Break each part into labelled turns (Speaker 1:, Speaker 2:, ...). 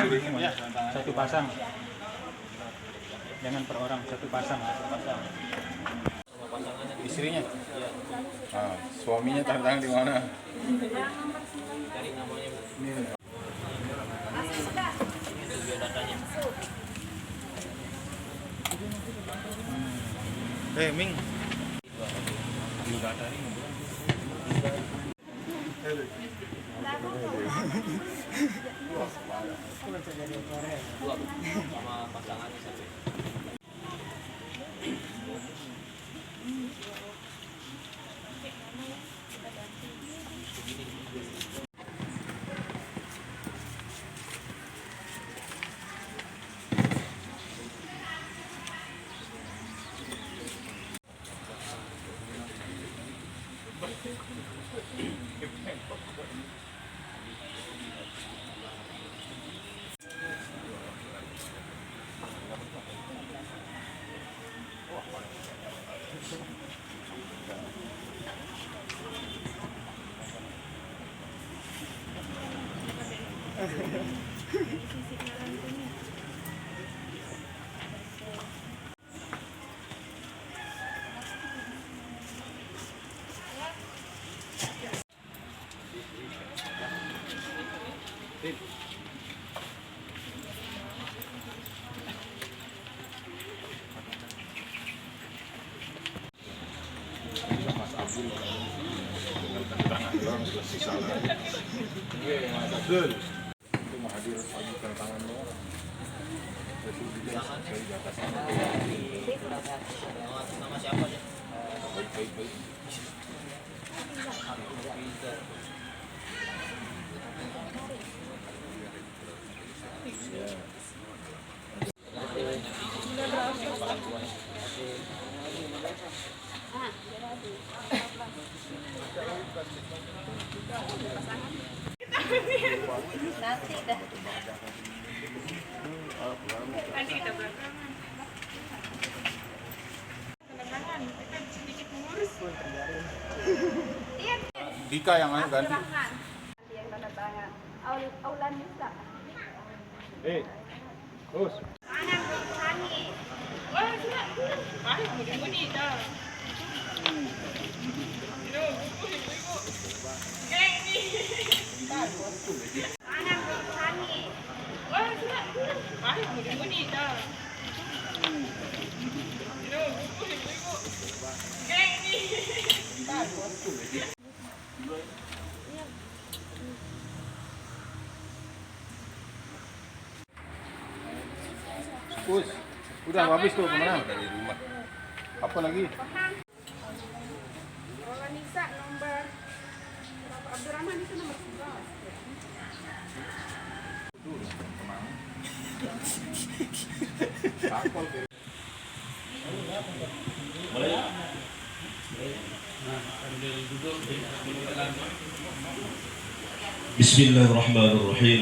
Speaker 1: Ya, satu pasang. Jangan per orang, satu pasang. Istrinya.
Speaker 2: Nah, suaminya tantang di mana? Ini.
Speaker 1: Ming.
Speaker 3: Sama pasangannya sampai.
Speaker 2: Betul. Itu hadir pagi tangan lo. Di atas
Speaker 3: Nama siapa sih?
Speaker 2: baik.
Speaker 4: Nanti dah.
Speaker 5: Nanti kita belakangan. Tanda kita sedikit mengurus.
Speaker 2: Dika yang ganti.
Speaker 4: Nanti yang tanda tangan. Aulan bisa.
Speaker 2: Terus.
Speaker 5: Mana berani? Wah, sudah. Mari mudi-mudi dah. Mana berani? Wah, sudah. Mari mudi-mudi dah.
Speaker 2: Us. Udah habis tuh kemana? Dari rumah. Apa lagi?
Speaker 5: Rola Nisa nomor berapa? Abdurrahman itu nomor 11.
Speaker 6: Bismillahirrahmanirrahim.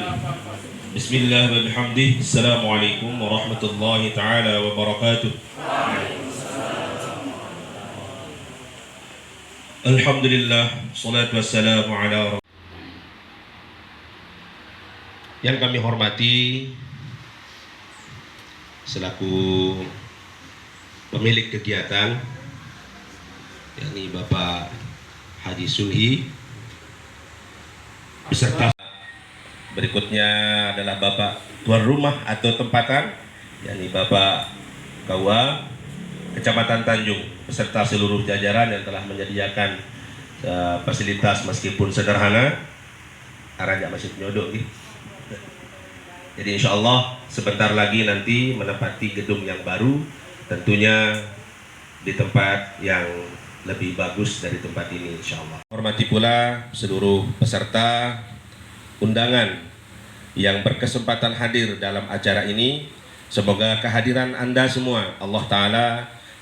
Speaker 6: Bismillah wa bihamdih. Assalamualaikum warahmatullahi ta'ala wabarakatuh. Alhamdulillah, salatu wassalamu ala yang kami hormati selaku pemilik kegiatan, yakni Bapak Haji Sulhi, beserta berikutnya adalah Bapak tuan rumah atau tempatan, yakni Bapak Kawa Kecamatan Tanjung, beserta seluruh jajaran yang telah menyediakan fasilitas meskipun sederhana, arajak masih nyodok gitu. Jadi insya Allah sebentar lagi nanti menempati gedung yang baru, tentunya di tempat yang lebih bagus dari tempat ini insya Allah. Hormati pula seluruh peserta undangan yang berkesempatan hadir dalam acara ini. Semoga kehadiran Anda semua Allah Ta'ala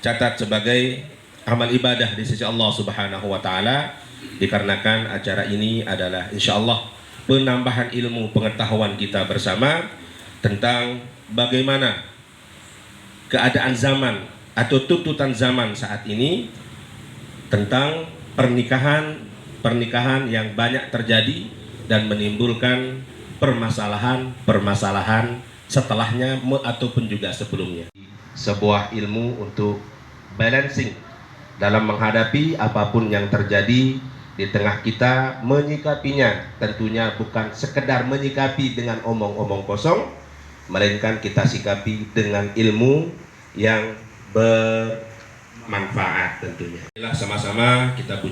Speaker 6: catat sebagai amal ibadah di sisi Allah Subhanahu wa Ta'ala, dikarenakan acara ini adalah insya Allah penambahan ilmu pengetahuan kita bersama tentang bagaimana keadaan zaman atau tuntutan zaman saat ini tentang pernikahan yang banyak terjadi dan menimbulkan permasalahan setelahnya ataupun juga sebelumnya. Sebuah ilmu untuk balancing dalam menghadapi apapun yang terjadi di tengah kita, menyikapinya tentunya bukan sekedar menyikapi dengan omong-omong kosong, melainkan kita sikapi dengan ilmu yang bermanfaat tentunya. Inilah sama-sama kita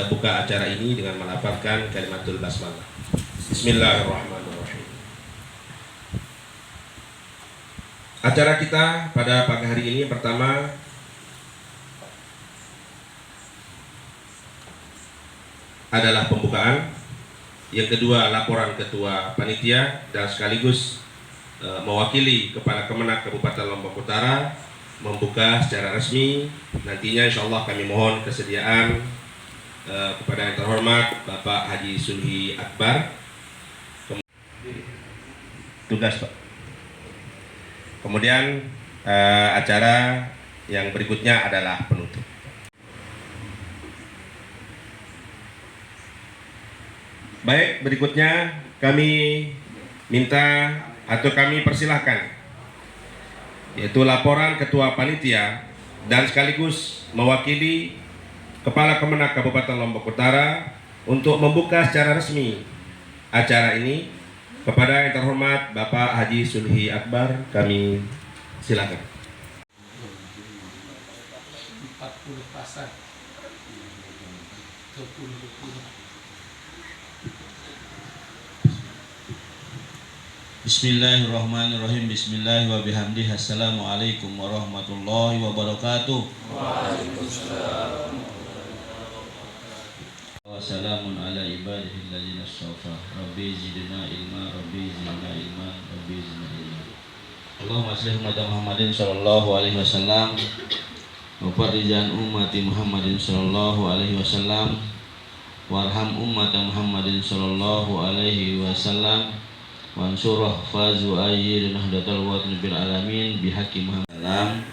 Speaker 6: buka acara ini dengan melafalkan kalimatul basmalah. Bismillahirrahmanirrahim. Acara kita pada pagi hari ini pertama adalah pembukaan, yang kedua laporan ketua panitia, dan sekaligus mewakili Kepala Kemenak Kabupaten Lombok Utara membuka secara resmi. Nantinya insya Allah kami mohon kesediaan kepada yang terhormat Bapak Haji Sulhi Akbar. Tugas Pak. Kemudian acara yang berikutnya adalah penutup. Baik, berikutnya kami minta atau kami persilahkan, yaitu laporan ketua panitia dan sekaligus mewakili Kepala Kemenak Kabupaten Lombok Utara untuk membuka secara resmi acara ini. Kepada yang terhormat Bapak Haji Sulhi Akbar, kami silakan.
Speaker 2: 40 pasang. 20.
Speaker 7: Bismillahirrahmanirrahim. Bismillah wa bihamdih. Assalamualaikum warahmatullahi wabarakatuh. Waalaikumsalam. Wassalamun ala ibadihi alladzina astaghfar. Rabbi zidna ilma, Rabbi zidna ilma, Rabbi zidna ilma. Allahumma shalli ala Muhammadin sallallahu alaihi wasallam wa farrijan ummati Muhammadin sallallahu alaihi wasallam warham ummata Muhammadin sallallahu alaihi wasallam wansurah fazu ayyid nahdatal watin bil alamin bihaqi Muhammad.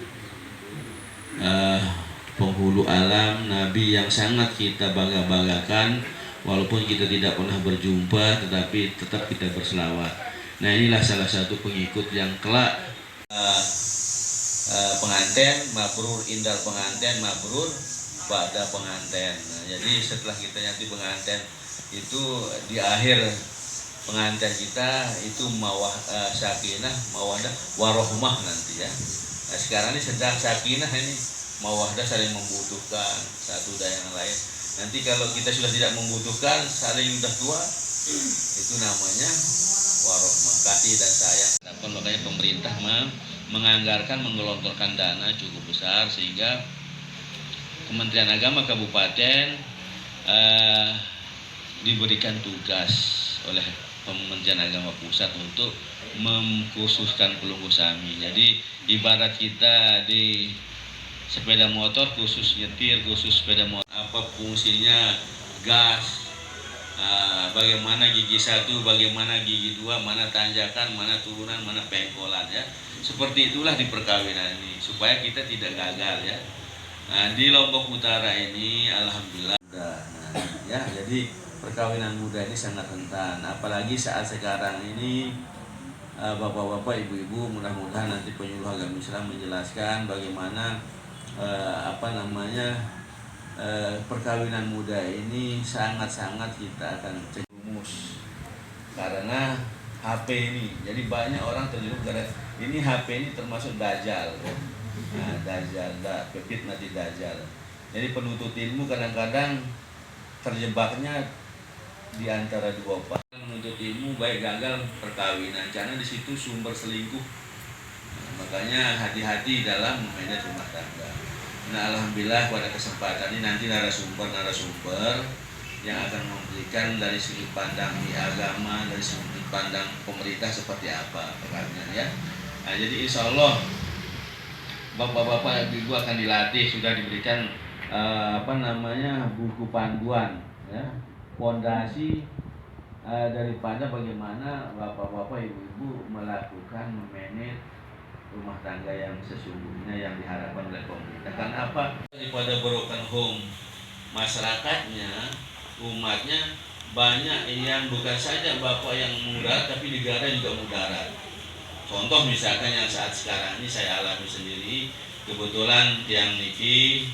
Speaker 7: Penghulu alam, Nabi yang sangat kita bangga-banggakan, walaupun kita tidak pernah berjumpa, tetapi tetap kita berselawat. Nah, inilah salah satu pengikut yang kelak pengantin mabrur, indal pengantin mabrur ba'da pengantin. Nah, jadi setelah kita nanti pengantin itu di akhir pengantin kita itu sakinah, mawadah, warohmah nanti ya. Nah, sekarang ini sedang sakinah ini, mawadah, saling membutuhkan satu dan yang lain. Nanti kalau kita sudah tidak membutuhkan, saling sudah tua, itu namanya warohmah, kasih dan sayang. Makanya pemerintah menganggarkan, menggelontorkan dana cukup besar sehingga Kementerian Agama Kabupaten diberikan tugas oleh Kementerian Agama Pusat untuk mengkhususkan pelunggu sami. Jadi ibarat kita di sepeda motor khusus nyetir, khusus sepeda motor, apa fungsinya gas, bagaimana gigi 1, bagaimana gigi 2, mana tanjakan, mana turunan, mana pengkolan ya. Seperti itulah di perkawinan ini supaya kita tidak gagal ya. Nah, di Lombok Utara ini alhamdulillah ya, jadi perkawinan muda ini sangat rentan, apalagi saat sekarang ini. Bapak-bapak, ibu-ibu, mudah-mudahan nanti penyuluh agama Islam menjelaskan bagaimana perkawinan muda ini sangat-sangat kita akan cerumus karena HP ini. Jadi banyak orang terjerumus karena ini. HP ini termasuk dajjal. Nah, dajjal, fitnati dajjal. Jadi penuntut ilmu kadang-kadang terjebaknya di antara dua pak. Menuntut ilmu baik gagal perkawinan karena di situ sumber selingkuh. Makanya hati-hati dalam memanage rumah tangga. Nah, alhamdulillah pada kesempatan ini nanti narasumber yang akan memberikan dari sudut pandang di agama, dari sudut pandang pemerintah seperti apa perkawinan ya. Nah, jadi insya Allah bapak-bapak ibu akan dilatih, sudah diberikan buku panduan ya, fondasi daripada bagaimana bapak-bapak ibu-ibu melakukan memanage rumah tangga yang sesungguhnya yang diharapkan oleh pemerintah. Karena apa? Daripada broken home, masyarakatnya, umatnya banyak yang bukan saja bapak yang mudarat, tapi negara juga mudarat. Contoh misalkan yang saat sekarang ini saya alami sendiri, kebetulan Tiang Niki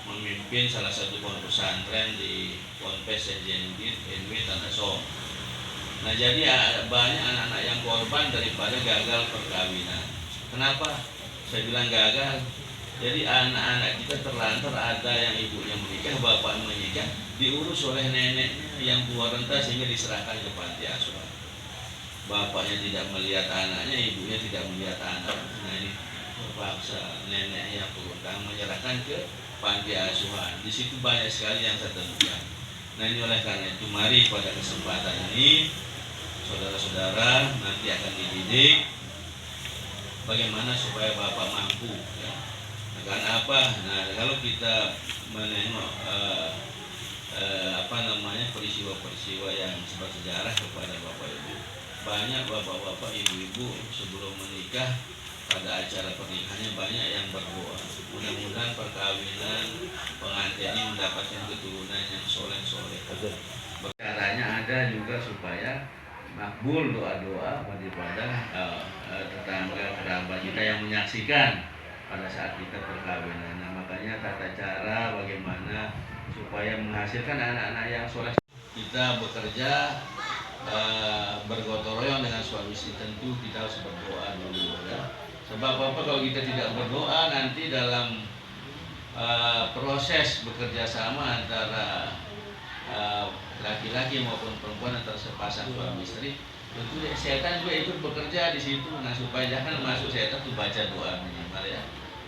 Speaker 7: memimpin salah satu pondok pesantren di Ponpes Senjenit NW Tanah Som. Nah jadi banyak anak-anak yang korban daripada gagal perkawinan. Kenapa? Saya bilang gagal. Jadi anak-anak kita terlantar, ada yang ibunya menikah, bapaknya menikah, diurus oleh neneknya yang tua renta sehingga diserahkan ke panti asuhan. Bapaknya tidak melihat anaknya, ibunya tidak melihat anak. Nah ini terpaksa neneknya yang berutang menyerahkan ke panti asuhan. Di situ banyak sekali yang saya temukan. Nah ini oleh karena itu mari pada kesempatan ini saudara-saudara nanti akan dididik bagaimana supaya bapak mampu. Ya. Karena apa? Nah kalau kita menengok peristiwa-peristiwa yang bersejarah kepada bapak ibu, banyak bapak-bapak ibu-ibu sebelum menikah pada acara pernikahannya banyak yang berdoa. Mudah-mudahan perkawinan pengantin ini mendapatkan keturunan yang soleh-soleh. Caranya ada juga supaya makbul doa-doa daripada tetangga kerabat kita yang menyaksikan pada saat kita perkawinan. Nah, makanya tata cara bagaimana supaya menghasilkan anak-anak yang soleh. Kita bekerja bergotong royong dengan suami istri, tentu kita harus berdoa dulu ya. Sebab apa kalau kita tidak berdoa nanti dalam proses bekerja sama antara laki-laki maupun perempuan antara sepasang suami istri, tentu setan juga ikut bekerja di situ. Nah supaya jangan masuk setan tuh baca doa minimal ya.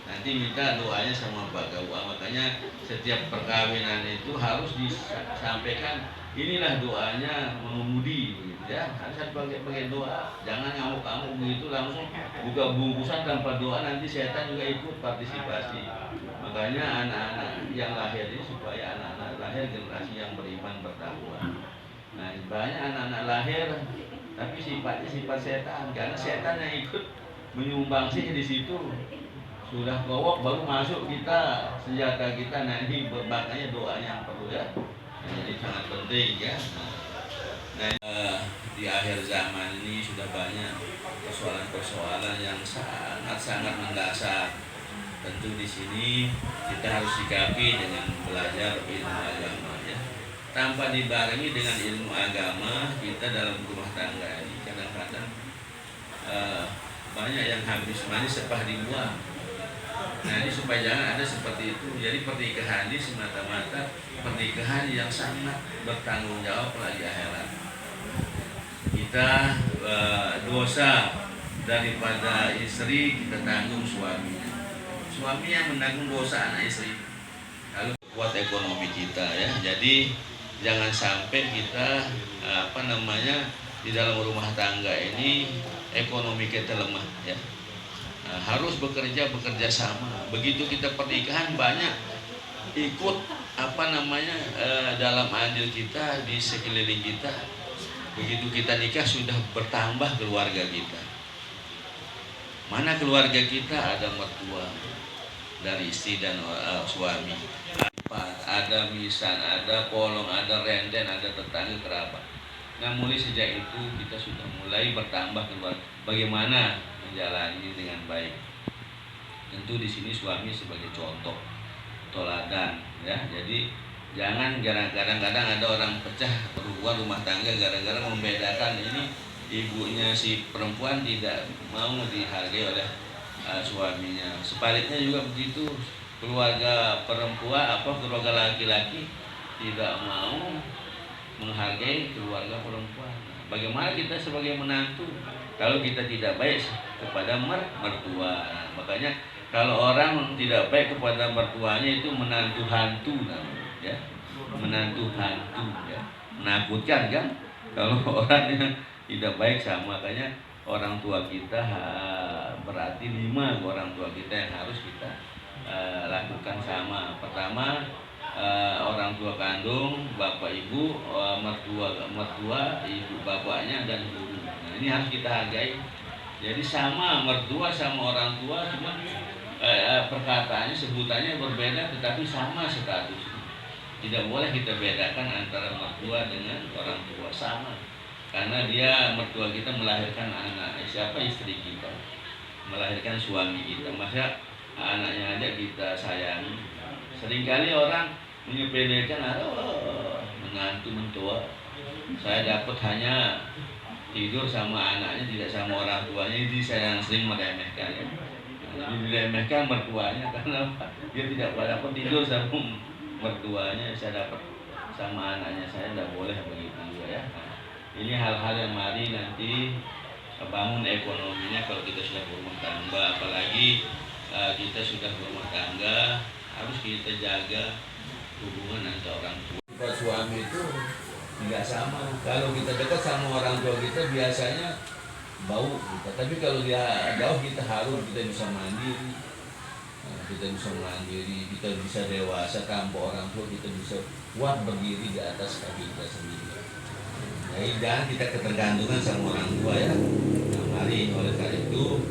Speaker 7: Nanti minta doanya sama Pak Gawa. Makanya setiap perkawinan itu harus disampaikan inilah doanya mengemudi begitu ya. Harus pakai doa. Jangan ngamuk-ngamuk begitu langsung buka bungkusan tanpa doa, nanti setan juga ikut partisipasi. Makanya anak-anak yang lahir ini supaya anak-anak lahir generasi yang beriman bertakwa. Nah banyak anak-anak lahir tapi sifatnya sifat setan, karena setan yang ikut menyumbangsi di situ. Sudah kowok baru masuk kita senjata kita. Nah ini makanya doanya yang perlu ya. Nah, jadi sangat penting ya. Nah di akhir zaman ini sudah banyak persoalan-persoalan yang sangat mendasar. Tentu di sini kita harus sikapi dengan belajar ilmu agama ya. Tanpa dibarengi dengan ilmu agama, kita dalam rumah tangga ini kadang-kadang banyak yang habis manis sepah dibuang. Nah ini supaya jangan ada seperti itu. Jadi pernikahan ini semata-mata pernikahan yang sangat bertanggung jawab lagi akhirat. Kita dosa daripada istri kita tanggung suaminya. Suami yang menanggung dosa anak istri. Lalu kuat ekonomi kita ya. Jadi jangan sampai kita di dalam rumah tangga ini ekonomi kita lemah ya. Harus bekerja sama. Begitu kita pernikahan banyak ikut dalam andil kita di sekeliling kita. Begitu kita nikah sudah bertambah keluarga kita. Mana keluarga kita? Ada mertua dari istri dan suami, ada misan, ada polong, ada renden, ada tetangga kerabat. Nah mulai sejak itu kita sudah mulai bertambah keluarga. Bagaimana menjalani dengan baik? Tentu di sini suami sebagai contoh toladan ya. Jadi jangan kadang-kadang ada orang pecah hubungan rumah tangga gara-gara membedakan ini ibunya si perempuan tidak mau dihargai oleh suaminya. Sebaliknya juga begitu, keluarga perempuan keluarga laki-laki tidak mau menghargai keluarga perempuan. Bagaimana kita sebagai menantu kalau kita tidak baik kepada mertua? Makanya kalau orang tidak baik kepada mertuanya itu menantu hantu namanya ya. Menantu hantu ya. Menakutkan kan kalau orang yang tidak baik sama. Makanya orang tua kita berarti 5 orang tua kita yang harus kita lakukan sama. Pertama orang tua kandung, bapak ibu, mertua, ibu bapaknya dan guru. Nah, ini harus kita hargai. Jadi sama mertua sama orang tua, cuma perkataannya sebutannya berbeda tetapi sama statusnya. Tidak boleh kita bedakan antara mertua dengan orang tua, sama. Karena dia mertua kita melahirkan anak, siapa istri kita, melahirkan suami kita, masa anaknya aja kita sayangi. Seringkali orang menyepelekan, menantu mentua, saya dapat hanya tidur sama anaknya, tidak sama orang tuanya. Ini saya yang sering meremehkan ya. Jadi diremehkan mertuanya karena dia tidak dapat tidur sama mertuanya, saya dapat sama anaknya, saya tidak boleh begitu juga ya. Ini hal-hal yang mari nanti bangun ekonominya kalau kita sudah berumah tangga, apalagi kita sudah berumah tangga, harus kita jaga hubungan antara orang tua. Suami itu tidak sama. Kalau kita dekat sama orang tua kita biasanya bau kita, tapi kalau dia jauh kita harus, kita bisa mandiri, kita bisa dewasa tanpa orang tua, kita bisa kuat berdiri di atas kaki kita sendiri. Jadi jangan kita ketergantungan sama orang tua ya. Nah, mari oleh karena itu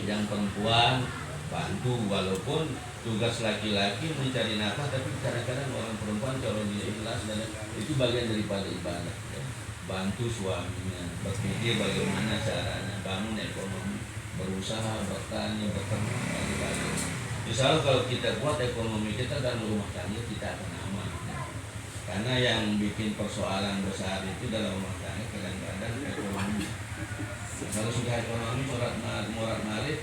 Speaker 7: yang perempuan bantu, walaupun tugas laki-laki mencari nafkah, tapi kadang-kadang orang perempuan kalau dia ikhlas dan itu bagian daripada ibadah ya. Bantu suaminya, berpikir bagaimana caranya bangun ekonomi, berusaha, bertani, beternak, bagi-bagi. Insya Allah kalau kita kuat ekonomi kita dan rumah tangga kita akan aman ya. Karena yang bikin persoalan besar itu dalam rumah tangga kadang-kadang ekonomi. Kalau sudah ekonomi morat-marit,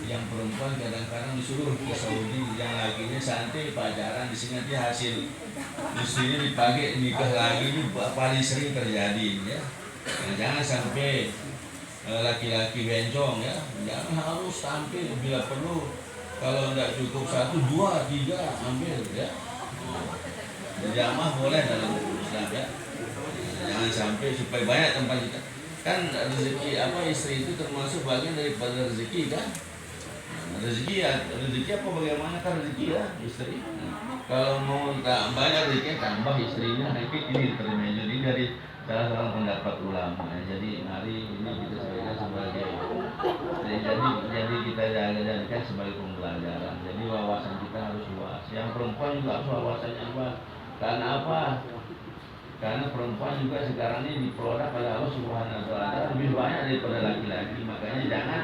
Speaker 7: yang perempuan kadang-kadang disuruh ke Saudi, yang lakinya santai pacaran di sini, nanti hasil istrinya dipakai nikah lagi, ini paling sering terjadi ya. Nah, jangan sampai laki-laki bencong ya, jangan harus tampil, bila perlu kalau tidak cukup 1, 2, 3 ambil ya. Jamah boleh dalam Islam ya. Jangan sampai supaya banyak tempat kita. Kan rezeki istri itu termasuk bagian daripada rezeki kan. Rezeki apa bagaimana kan rezeki ya istri. Kalau mau banyak rezeki tambah istrinya, ini terima. Jadi dari salah seorang pendapat ulama. Jadi mari ini kita sebagai jadi kita jadikan sebagai pembelajaran. Jadi wawasan kita harus luas. Yang perempuan juga harus wawasannya luas. Karena apa? Karena perempuan juga sekarang ini dipelihara oleh Allah Subhanahu wa Ta'ala lebih banyak daripada laki-laki. Makanya jangan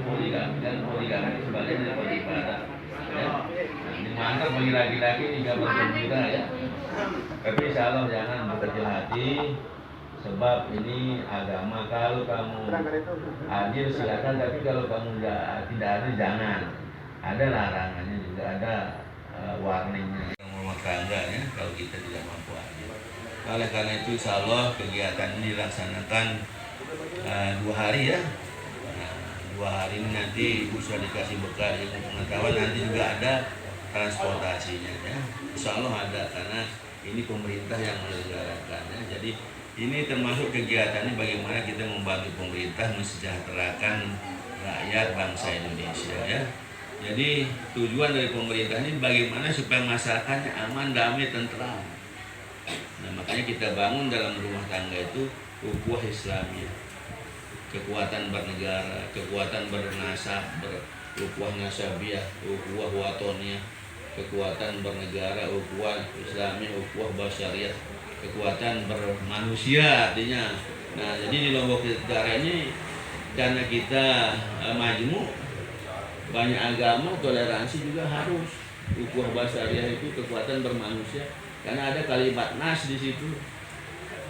Speaker 7: poligami, dan poligami sebagai daripada ibadah. Ya. Mantap bagi laki-laki ini gak bergembira ya. Tapi insya Allah jangan berkecil hati, sebab ini agama. Kalau kamu adil silakan, tapi kalau kamu tidak adil jangan. Ada larangannya juga, ada warningnya. Rumah tangga ya, kalau kita tidak mampu adil. Oleh karena itu insya Allah kegiatan ini dilaksanakan 2 hari ya. Nah, 2 hari ini nanti Ibu sudah dikasih bekal ilmu pengetahuan, nanti juga ada transportasinya ya. Insya Allah ada, karena ini pemerintah yang menyelenggarakan ya. Jadi ini termasuk kegiatan ini bagaimana kita membantu pemerintah mensejahterakan rakyat bangsa Indonesia ya. Jadi tujuan dari pemerintah ini bagaimana supaya masyarakatnya aman, damai, tentram. Nah, makanya kita bangun dalam rumah tangga itu ukhuwah Islamiyah, kekuatan bernegara, kekuatan bernasab, ukhuwah nasabiyah, ukhuwah watoniyah, kekuatan bernegara, ukhuwah Islamiyah, ukhuwah basyariyah, kekuatan bermanusia artinya. Nah, jadi di Lombok Utara ini karena kita majmuk, banyak agama, toleransi juga harus. Ukhuwah basyariyah itu kekuatan bermanusia. Karena ada kalimat nas di situ.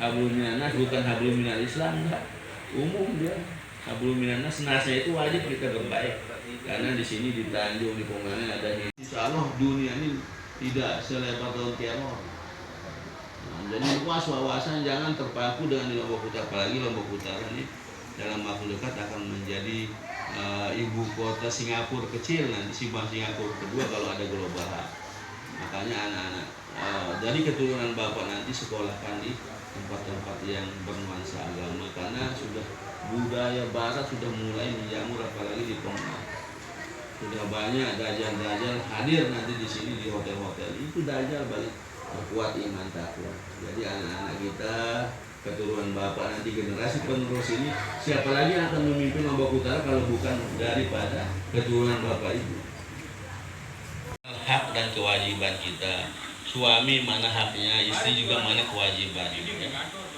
Speaker 7: Hablum minan nas, bukan hablum minal Islam, enggak. Umum dia. Hablum minan nas, nasnya itu wajib kita berbaik. Karena di sini di Tanjung, di Ponganan ada ini. Insya Allah dunia ini tidak selebar daun teror. Nah, jadi luas wawasan, jangan terpaku dengan di Lombok Utara. Apalagi Lombok Utara ini dalam waktu dekat akan menjadi ibu kota Singapura kecil, nanti Singapura kedua kalau ada global hub. Makanya anak-anak dari keturunan bapak nanti sekolahkan di tempat-tempat yang bernuansa agama, karena sudah budaya barat sudah mulai menjamur, apalagi di Pontianak. Sudah banyak dajjal-dajjal hadir nanti di sini di hotel-hotel. Itu dajjal balik berkuat iman takwa. Jadi anak-anak kita keturunan bapak nanti generasi penerus ini, siapa lagi yang akan memimpin Lombok Utara kalau bukan daripada keturunan bapak ibu. Hak dan kewajiban kita suami mana haknya, istri juga mana kewajibannya. Ya.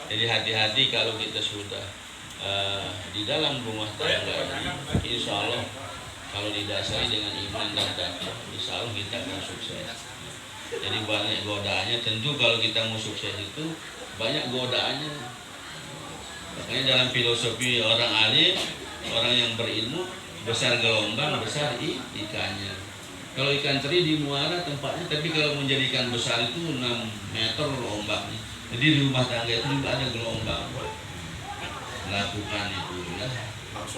Speaker 7: Jadi hati-hati kalau kita sudah di dalam rumah tangga ini, insya Allah kalau didasari dengan iman dan takwa, insya Allah kita akan sukses. Jadi banyak godaannya. Tentu kalau kita mau sukses itu banyak godaannya. Makanya dalam filosofi orang alim, orang yang berilmu, besar gelombang, besar ikannya. Kalau ikan teri di muara tempatnya, tapi kalau menjadikan besar itu 6 meter ombaknya. Jadi di rumah tangga itu juga ada gelombang. Lakukan itu ya.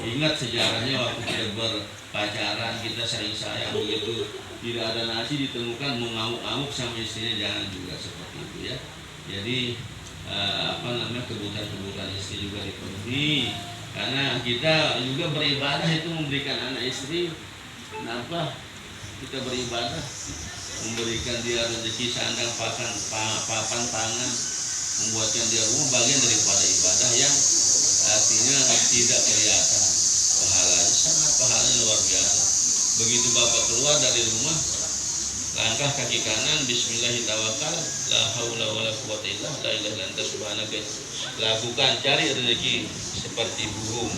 Speaker 7: Ingat sejarahnya waktu kita berpacaran, kita saling sayang, begitu tidak ada nasi ditemukan mengamuk-amuk sama istrinya, jangan juga seperti itu ya. Jadi kebutuhan istri juga dipenuhi, karena kita juga beribadah itu memberikan anak istri. Kenapa kita beribadah? Memberikan dia rezeki, sandang, papan tangan, membuatkan dia rumah, bagian daripada ibadah yang artinya tidak kelihatan. Pahalanya sangat, pahalanya luar biasa. Begitu bapak keluar dari rumah, langkah kaki kanan, bismillahirrahmanirrahim, la haula wala quwwata illa billah, la ilaha illa anta subhanaka. Lakukan, cari rezeki seperti burung.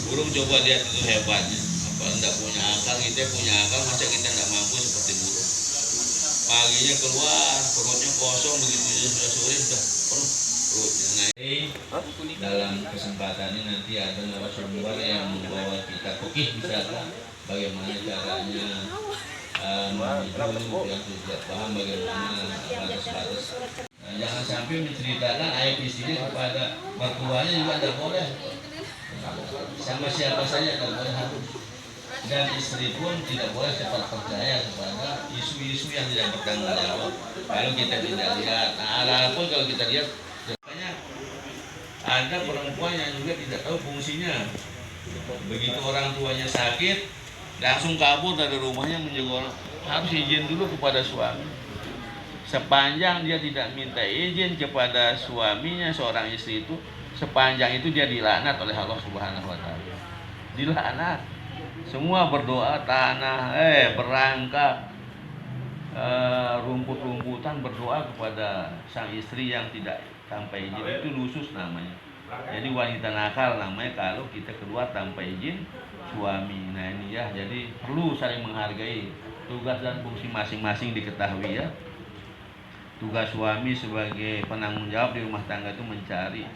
Speaker 7: Burung coba lihat itu hebatnya. Apa enggak punya akal, kita punya akal, masa kita enggak mampu seperti burung. Paginya keluar, perutnya kosong, begitu sudah sore sudah perutnya naik. Dalam kesempatan ini nanti ada narasumber yang membawa kita kokih misalkan bagaimana caranya itu yang tidak paham bagaimana batas-batas. Jangan sampai menceritakan aib istrinya kepada mertuanya juga tidak boleh. Sama siapa saja tidak boleh harus. Dan istri pun tidak boleh cepat percaya kepada isu-isu yang tidak bertanggung jawab. Kalau kita tidak lihat, pun kalau kita lihat, banyak ada perempuan yang juga tidak tahu fungsinya. Begitu orang tuanya sakit, langsung kabur dari rumahnya menjaga orang. Harus izin dulu kepada suami. Sepanjang dia tidak minta izin kepada suaminya, seorang istri itu, sepanjang itu dia dilaknat oleh Allah Subhanahu wa taala. Dilaknat. Semua berdoa, tanah, berangka, rumput-rumputan berdoa kepada sang istri yang tidak tanpa izin. Itu lusus namanya. Jadi wanita nakal namanya kalau kita keluar tanpa izin suami. Nah ini ya, jadi perlu saling menghargai. Tugas dan fungsi masing-masing diketahui ya. Tugas suami sebagai penanggung jawab di rumah tangga itu mencari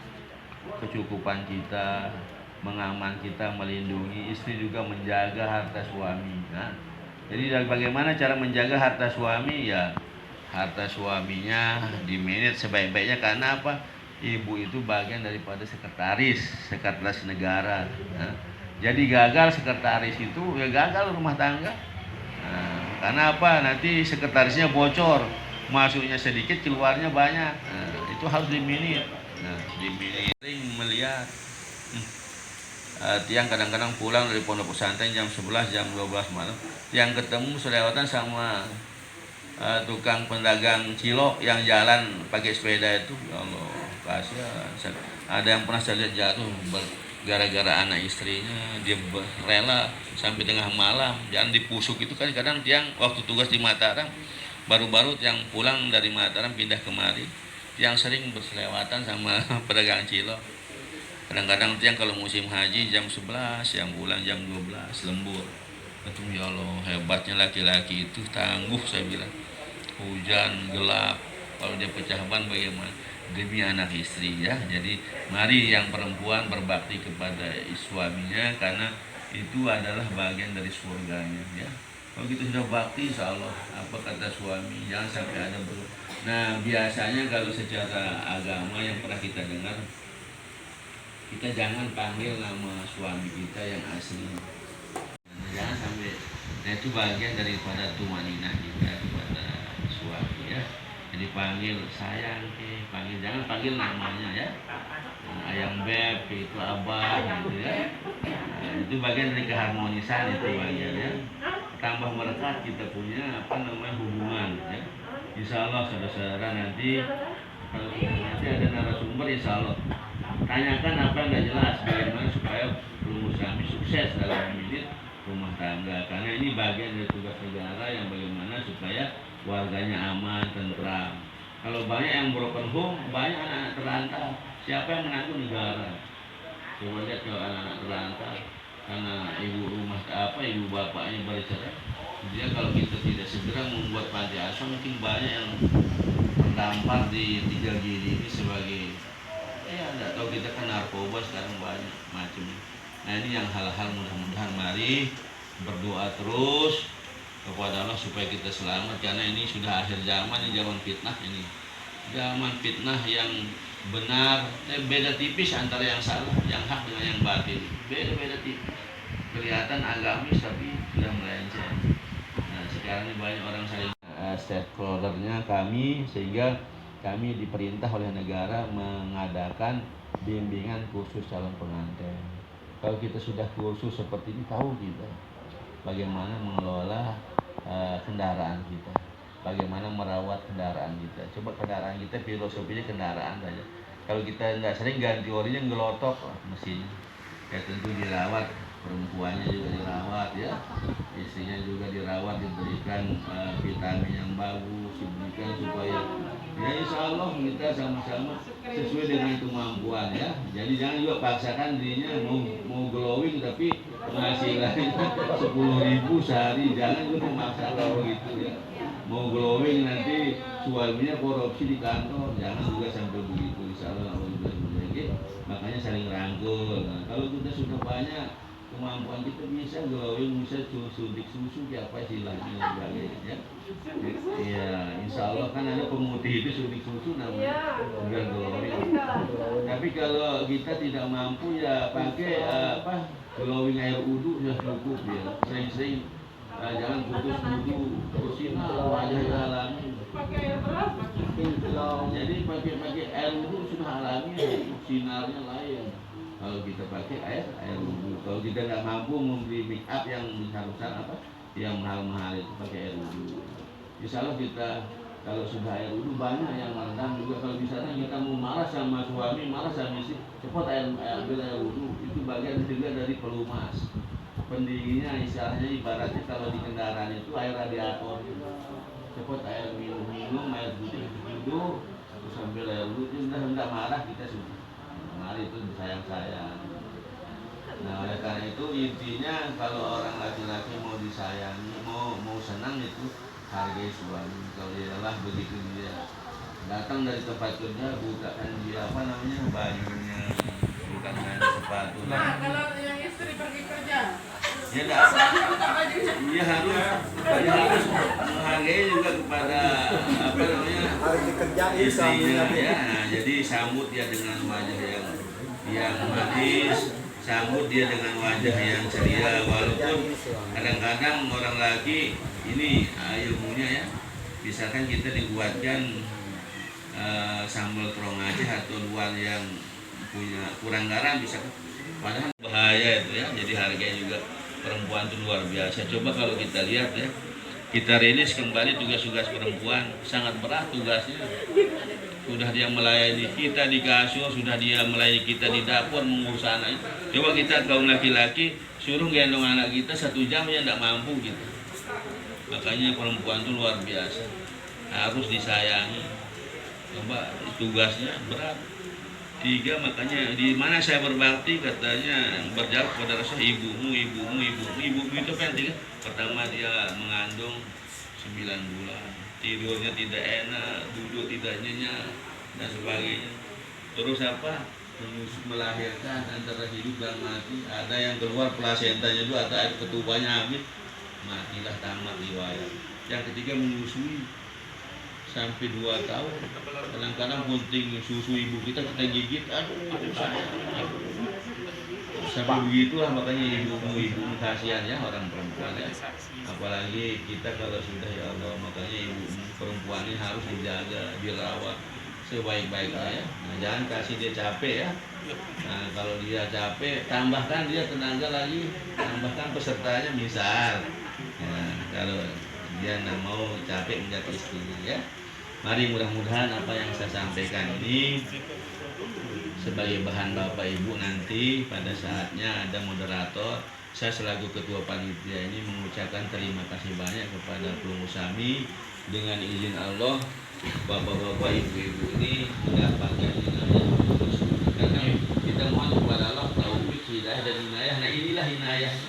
Speaker 7: kecukupan kita, mengaman kita, melindungi. Istri juga menjaga harta suami. Nah, jadi bagaimana cara menjaga harta suami? Ya, harta suaminya dimanage sebaik-baiknya. Karena apa? Ibu itu bagian daripada sekretaris negara. Nah, jadi gagal sekretaris itu ya gagal rumah tangga. Nah, karena apa? Nanti sekretarisnya bocor, masuknya sedikit, keluarnya banyak. Nah, itu harus dimanage. Nah, dimanage. Sering melihat tiang kadang-kadang pulang dari pondok pesantren jam 11, jam 12 malam, tiang ketemu selewatan sama tukang pedagang cilok yang jalan pakai sepeda itu. Ya Allah, kasihan. Ada yang pernah saya lihat jatuh gara-gara anak istrinya, dia rela sampai tengah malam jalan dipusuk. Itu kan kadang tiang waktu tugas di Mataram, baru-baru yang pulang dari Mataram pindah kemari, yang sering berselewatan sama pedagang cilok. Kadang-kadang tiang kalau musim haji jam 11, yang pulang jam 12 lembur. Betul, ya Allah, hebatnya laki-laki itu, tangguh saya bilang. Hujan, gelap, kalau dia pecah ban bagaimana? Demi anak istri ya. Jadi mari yang perempuan berbakti kepada suaminya, karena itu adalah bagian dari surganya ya. Kalau kita sudah bakti, insya Allah apa kata suami, jangan sampai ada Nah biasanya kalau secara agama yang pernah kita dengar, kita jangan panggil nama suami kita yang asli. Jangan sampai. Nah itu bagian daripada tumanina kita kepada suami ya. Jadi panggil sayang, jangan panggil namanya ya. Nah, ayang beb itu abah gitu ya. Nah, itu bagian dari keharmonisan, itu bagian ya. Tambah merekat kita punya hubungan ya. Insya Allah saudara-saudara nanti kalau ada narasumber, insya Allah tanyakan apa yang nggak jelas, bagaimana supaya rumus kami sukses dalam memilih rumah tangga. Karena ini bagian dari tugas negara yang bagaimana supaya warganya aman, tentram. Kalau banyak yang broken home, banyak anak-anak terlantar. Siapa yang menanggung? Negara. Coba lihat kalau anak-anak terlantar karena ibu bapaknya bercerai. Dia kalau kita tidak segera membuat panti asuhan, mungkin banyak yang terdampar di 3G ini sebagai enggak tahu, kita kan narkoba sekarang banyak macamnya. Nah ini yang hal-hal mudah-mudahan mari berdoa terus kepada Allah supaya kita selamat, karena ini sudah akhir zaman, ini zaman fitnah, ini zaman fitnah yang benar beda tipis antara yang salah, yang hak dengan yang batil, beda tipis, kelihatan agamis tapi sudah melenceng. Nah sekarang ini banyak orang saling stakeholdernya kami, sehingga kami diperintah oleh negara mengadakan bimbingan khusus calon pengantin. Kalau kita sudah kursus seperti ini, tahu kita bagaimana mengelola kendaraan kita, bagaimana merawat kendaraan kita. Coba kendaraan kita filosofinya kendaraan saja. Kalau kita nggak sering ganti orinya, ngelotok mesinnya, ya tentu dirawat, perempuannya juga dirawat ya, istrinya juga dirawat, diberikan vitamin yang bagus, diberikan supaya ya insya Allah kita sama-sama sesuai dengan kemampuan ya. Jadi jangan juga paksakan dirinya mau glowing tapi penghasilannya 10.000 sehari, jangan juga memaksakan begitu ya. Mau glowing nanti suaminya korupsi di kantor, jangan juga sampai begitu. Insya Allah makanya saling rangkul. Nah, kalau kita sudah banyak kemampuan, kita bisa glowing, bisa suntik susu, apa istilahnya sebagainya ya. Iya, insya Allah kan ada pemutih itu suntik susu namanya, bukan glowing. Tapi kalau kita tidak mampu ya pakai glowing air wudhu sudah cukup ya. Sering-sering jangan putus wudhu, terusin wajahnya alami. Jadi pakai air wudhu sudah alami, sinarnya lain. Kalau kita pakai air wudhu, kalau kita nggak mampu membeli make up yang besar-besar yang mahal-mahal itu, pakai air wudhu. Insya Allah kita kalau sudah air wudhu, banyak yang merendam juga. Kalau misalnya kita mau marah sama suami, marah sama istri, cepat ambil air wudhu. Itu bagian juga dari pelumas. Pendinginnya istilahnya ibaratnya kalau di kendaraan itu air radiator. Cepat air minum, air duduk, terus ambil air wudhu. Tidak marah kita sudah. Mari itu disayang-sayang. Nah oleh karena itu intinya kalau orang laki-laki mau disayangi, mau senang itu hargai suami. Kalau dia lelah begitu dia datang dari tempat kerja, bukakan dia bajunya, bukan hanya sepatu.
Speaker 5: Nah, kalau yang istri pergi kerja,
Speaker 7: dia harus menghargai juga kepada
Speaker 2: Harus dikerjain
Speaker 7: istrinya ya. Nah, jadi sambut dia dengan wajah yang manis, sambut dia dengan wajah yang ceria. Walaupun kadang-kadang orang laki ini ilmunya ya, misalkan kita dibuatkan sambal terong aja atau luar yang punya kurang garam bisa, padahal bahaya itu ya. Jadi harganya juga perempuan itu luar biasa. Coba kalau kita lihat ya, kita rilis kembali tugas-tugas perempuan, sangat berat tugasnya. Sudah dia melayani kita di kasur, sudah dia melayani kita di dapur, mengurus anak. Coba kita kaum laki-laki suruh gendong anak kita 1 jam ya tidak mampu gitu. Makanya perempuan itu luar biasa, harus disayangi. Coba tugasnya berat. 3, makanya di mana saya berbakti katanya berjawab kepada Rasul, ibumu itu penting. Pertama dia mengandung 9 bulan, tidurnya tidak enak, duduk tidak nyenyak dan sebagainya. Terus melahirkan antara hidup dan mati. Ada yang keluar plasentanya itu, ada air ketubanya habis, matilah, tamat riwayat. Yang ketiga menyusui sampai 2 tahun. Kadang-kadang punting susu ibu kita gigit, aduh sayang. Sampai begitulah, makanya ibu kasihan ya orang perempuan ya. Apalagi kita kalau sudah ya Allah, makanya ibu perempuan ini harus dijaga, dirawat sebaik-baiknya ya. Nah, jangan kasih dia capek ya. Nah, kalau dia capek, tambahkan dia tenaga lagi, tambahkan pesertanya misal. Nah, kalau dia tidak mau capek menjadi istri ya. Mari mudah-mudahan apa yang saya sampaikan ini sebagai bahan Bapak Ibu nanti pada saatnya ada moderator, saya selaku ketua panitia ini mengucapkan terima kasih banyak kepada Purwosami. Dengan izin Allah, bapak-bapak, ibu-ibu ini mendapatkan inayah. Karena kita mohon kepada Allah taufik, hidayah dan inayah. Nah inilah inayahnya.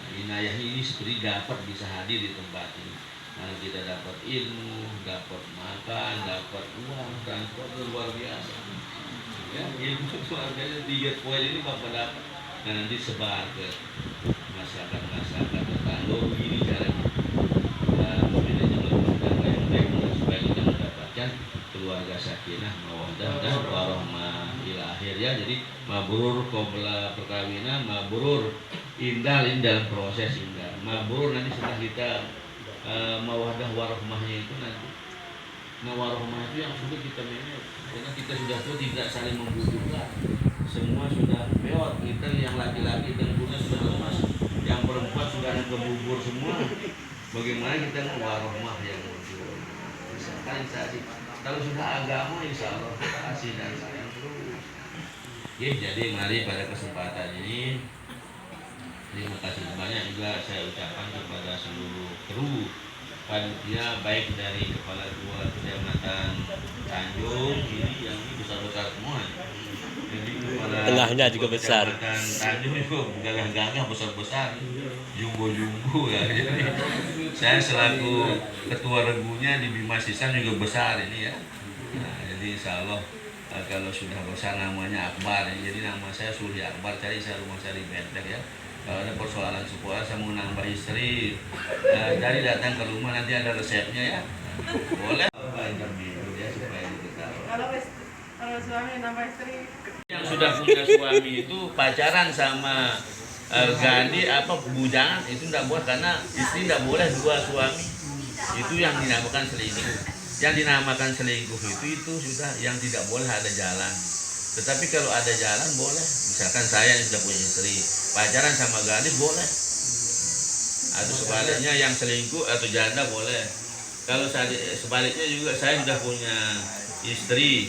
Speaker 7: Nah, inayah ini seperti dapat bisa hadir di tempat ini. Nah, kita dapat ilmu, dapat makan, dapat uang, transport luar biasa. Ya, ilmu luar biasa. 3 poin ini bapak dapat. Nah nanti sebar ke masyarakat tetangga. Begini caranya. Supaya kita mendapatkan keluarga sakinah, mawaddah dan warahmah ila akhir ya. Jadi mabrur qabla perkawinan, mabrur indah ini dalam proses indah. Mabrur nanti setelah kita mawaddah warahmahnya itu nanti. Nah warahmah itu yang sudah kita manage. Karena kita sudah tuh tidak saling membutuhkan. Semua sudah pewat. Kita yang laki-laki tentunya sudah lemas. Yang perempuan sudah ada kebubur semua. Bagaimana kita warahmah yang muncul? Misalkan kalau sudah agama insya Allah kasih dan sayang terus. Ya, jadi mari pada kesempatan ini terima kasih banyak juga saya ucapkan kepada seluruh kru panitia, baik dari kepala dua kecamatan Tanjung ini yang ini besar-besar semua. Jadi
Speaker 8: Tengahnya juga besar.
Speaker 7: Kecamatan Tanjung itu gagah-gagah besar-besar, jumbo-jumbo ya. Jadi saya selaku ketua regunya di Bima Sisan juga besar ini ya. Nah, jadi insya Allah kalau sudah besar namanya Akbar ya. Jadi nama saya Suli Akbar, cari saya rumah saya di Benteng ya. Kalau ada persoalan sekolah saya mau nambah istri, dari datang ke rumah nanti ada resepnya ya. Boleh interview ya supaya diketahui.
Speaker 5: Kalau suami nambah istri.
Speaker 7: Yang sudah punya suami itu pacaran sama Gandhi apa bujangan itu tidak boleh, karena istri tidak boleh 2 suami. Itu yang dinamakan selingkuh. Yang dinamakan selingkuh itu sudah yang tidak boleh ada jalan. Tetapi kalau ada jalan boleh. Misalkan saya yang sudah punya istri, pacaran sama gadis boleh. Atau sebaliknya yang selingkuh atau janda boleh. Kalau sebaliknya juga saya sudah punya istri,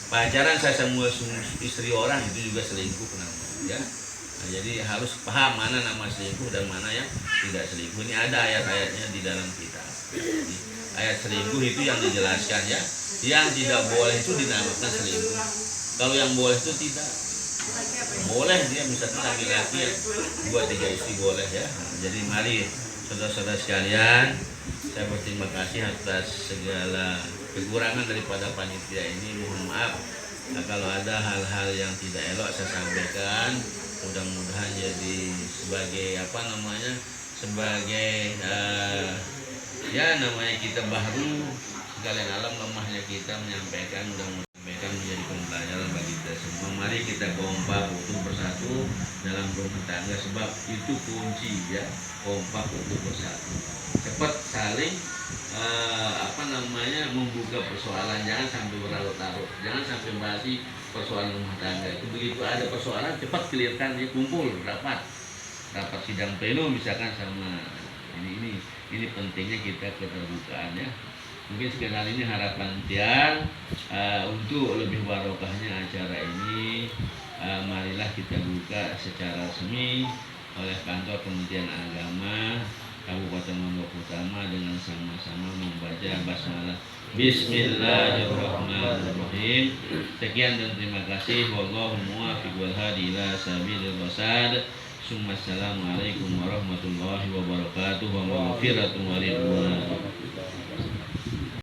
Speaker 7: pacaran saya sama istri orang itu juga selingkuh namanya. Ya. Nah, jadi harus paham mana nama selingkuh dan mana yang tidak selingkuh. Ini ada ayat-ayatnya di dalam kitab. Jadi, ayat selingkuh itu yang dijelaskan ya. Yang tidak boleh itu dinamakan selingkuh. Kalau yang boleh itu tidak. Boleh dia misalnya laki-laki 2-3 istri boleh ya. Nah, jadi mari saudara-saudara sekalian, saya berterima kasih atas segala kekurangan daripada panitia ini. Mohon maaf kalau ada hal-hal yang tidak elok saya sampaikan. Mudah-mudahan jadi sebagai sebagai ya namanya kita baru, sekalian alam lemahnya kita menyampaikan, mudah-mudahan menjadi pembelajaran bagi kita semua. Mari kita kompak utuh bersatu dalam rumah tangga, sebab itu kunci ya, kompak utuh bersatu. Cepat saling membuka persoalan, jangan sampai berlarut-larut, jangan sampai basi persoalan rumah tangga itu. Begitu ada persoalan cepat clearkan, ya kumpul rapat sidang pleno misalkan sama ini pentingnya kita keterbukaan ya. Mungkin sekedar ini harapan Tiang untuk lebih barokahnya acara ini. Marilah kita buka secara resmi oleh kantor Kementerian Agama Kabupaten Lombok Utara dengan sama-sama membaca basmalah. Bismillahirrahmanirrahim. Sekian dan terima kasih. Wallahu muwaffiq wal hadi ila sabilir rasyad. Assalamualaikum warahmatullahi wabarakatuh wa maghfiratuh wa ridwan.